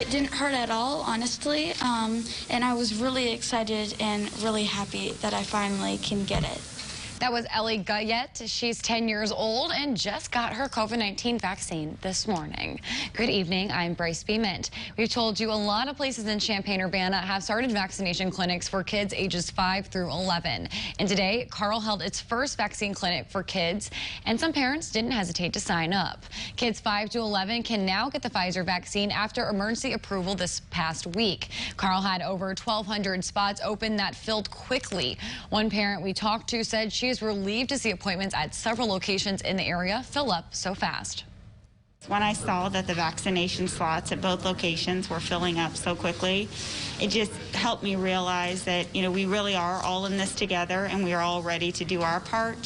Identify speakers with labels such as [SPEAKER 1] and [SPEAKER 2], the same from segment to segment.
[SPEAKER 1] It didn't hurt at all, honestly, and I was really excited and really happy that I finally can get it.
[SPEAKER 2] That was Ellie Guyette. She's 10 years old and just got her COVID-19 vaccine this morning. Good evening, I'm Bryce Beament. We've told you a lot of places in Champaign-Urbana have started vaccination clinics for kids ages 5 through 11. And today, CARLE held its first vaccine clinic for kids, and some parents didn't hesitate to sign up. Kids 5 to 11 can now get the Pfizer vaccine after emergency approval this past week. CARLE had over 1,200 spots open that filled quickly. One parent we talked to said she is relieved to see appointments at several locations in the area fill up so fast.
[SPEAKER 3] When I saw that the vaccination slots at both locations were filling up so quickly, it just helped me realize that, we really are all in this together and we are all ready to do our part.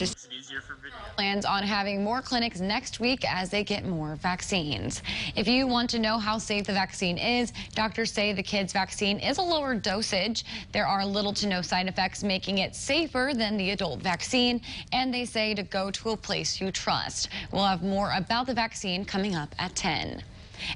[SPEAKER 2] Plans on having more clinics next week as they get more vaccines. If you want to know how safe the vaccine is, doctors say the kids' vaccine is a lower dosage. There are little to no side effects, making it safer than the adult vaccine, and they say to go to a place you trust. We'll have more about the vaccine coming up at 10.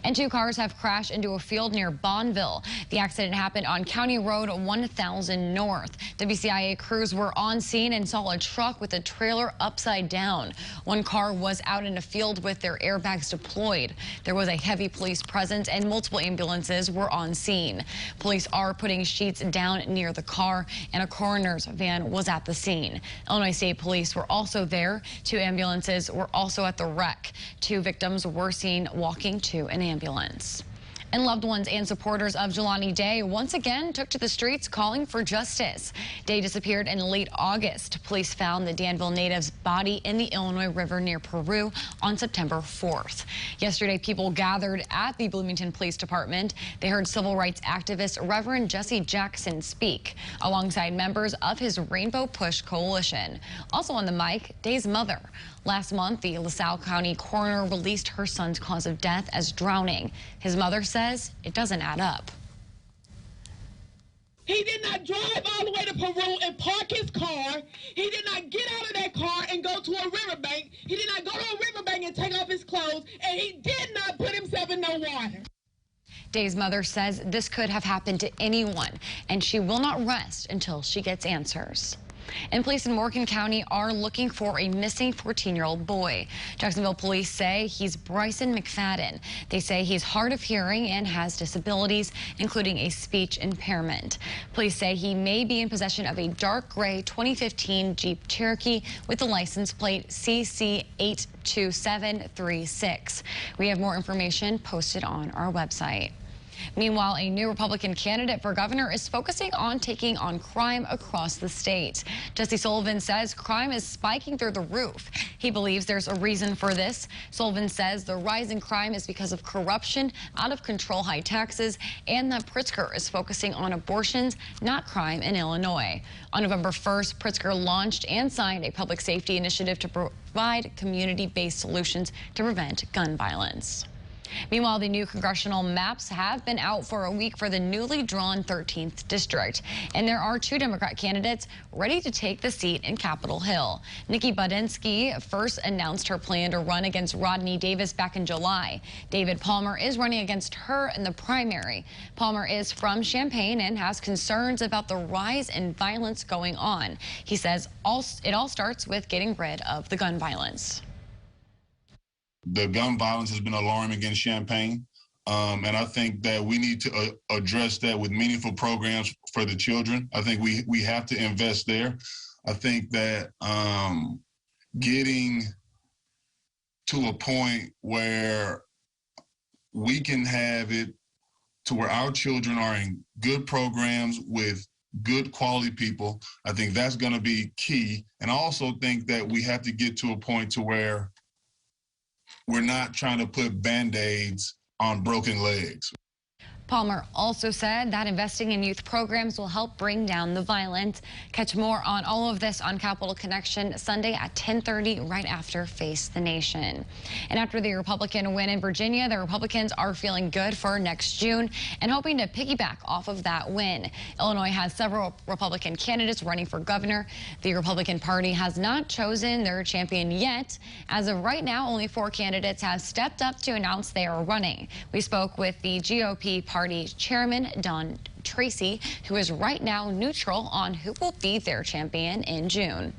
[SPEAKER 2] And 2 cars have crashed into a field near Bonneville. The accident happened on County Road 1000 North. WCIX crews were on scene and saw a truck with a trailer upside down. One car was out in a field with their airbags deployed. There was a heavy police presence and multiple ambulances were on scene. Police are putting sheets down near the car, and a coroner's van was at the scene. Illinois State Police were also there. 2 ambulances were also at the wreck. 2 victims were seen walking to an ambulance. And loved ones and supporters of Jelani Day once again took to the streets calling for justice. Day disappeared in late August. Police found the Danville native's body in the Illinois River near Peru on September 4th. Yesterday, people gathered at the Bloomington Police Department. They heard civil rights activist Reverend Jesse Jackson speak alongside members of his Rainbow Push Coalition. Also on the mic, Day's mother. Last month, the LaSalle County coroner released her son's cause of death as drowning. His mother says it doesn't add up.
[SPEAKER 4] He did not drive all the way to Peru and park his car. He did not get out of that car and go to a riverbank. He did not go to a riverbank and take off his clothes. And he did not put himself in no water.
[SPEAKER 2] Day's mother says this could have happened to anyone, and she will not rest until she gets answers. And police in Morgan County are looking for a missing 14-year-old boy. Jacksonville police say he's Bryson McFadden. They say he's hard of hearing and has disabilities, including a speech impairment. Police say he may be in possession of a dark gray 2015 Jeep Cherokee with the license plate CC82736. We have more information posted on our website. Meanwhile, a new Republican candidate for governor is focusing on taking on crime across the state. Jesse Sullivan says crime is spiking through the roof. He believes there's a reason for this. Sullivan says the rise in crime is because of corruption, out of control high taxes, and that Pritzker is focusing on abortions, not crime in Illinois. On November 1st, Pritzker launched and signed a public safety initiative to provide community-based solutions to prevent gun violence. Meanwhile, the new congressional maps have been out for a week for the newly drawn 13th district. And there are 2 Democrat candidates ready to take the seat in Capitol Hill. Nikki Budinsky first announced her plan to run against Rodney Davis back in July. David Palmer is running against her in the primary. Palmer is from Champaign and has concerns about the rise in violence going on. He says it all starts with getting rid of the gun violence.
[SPEAKER 5] The gun violence has been alarming in Champaign, and I think that we need to address that with meaningful programs for the children. I think we have to invest there. I think that getting to a point where we can have it to where our children are in good programs with good quality people, I think that's going to be key. And I also think that we have to get to a point to where we're not trying to put Band-Aids on broken legs.
[SPEAKER 2] Palmer also said that investing in youth programs will help bring down the violence. Catch more on all of this on Capitol Connection Sunday at 10:30 right after Face the Nation. And after the Republican win in Virginia, the Republicans are feeling good for next June and hoping to piggyback off of that win. Illinois has several Republican candidates running for governor. The Republican Party has not chosen their champion yet. As of right now, only 4 candidates have stepped up to announce they are running. We spoke with the GOP Party Chairman, Don Tracy, who is right now neutral on who will be their champion in June.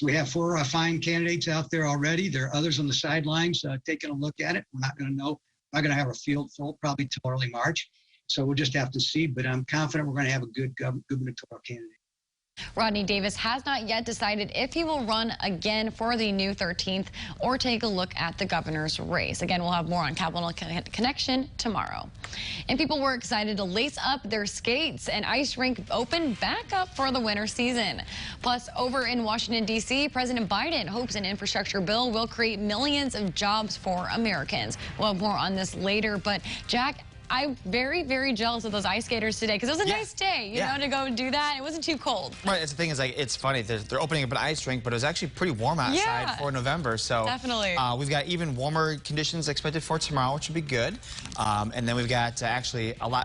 [SPEAKER 6] We have 4 fine candidates out there already. There are others on the sidelines taking a look at it. We're not going to know. We're not going to have a field full probably till early March. So we'll just have to see. But I'm confident we're going to have a good gubernatorial candidate.
[SPEAKER 2] Rodney Davis has not yet decided if he will run again for the new 13th or take a look at the governor's race. Again, we'll have more on Capitol Connection tomorrow. And people were excited to lace up their skates, and ice rink opened back up for the winter season. Plus, over in Washington, D.C., President Biden hopes an infrastructure bill will create millions of jobs for Americans. We'll have more on this later, but Jack, I'm very, very jealous of those ice skaters today because it was a nice day, you know, to go and do that. It wasn't too cold.
[SPEAKER 7] Right. That's the thing is, like, it's funny. They're opening up an ice rink, but it was actually pretty warm outside for November. So
[SPEAKER 2] definitely.
[SPEAKER 7] We've got even warmer conditions expected for tomorrow, which would be good. And then we've got actually a lot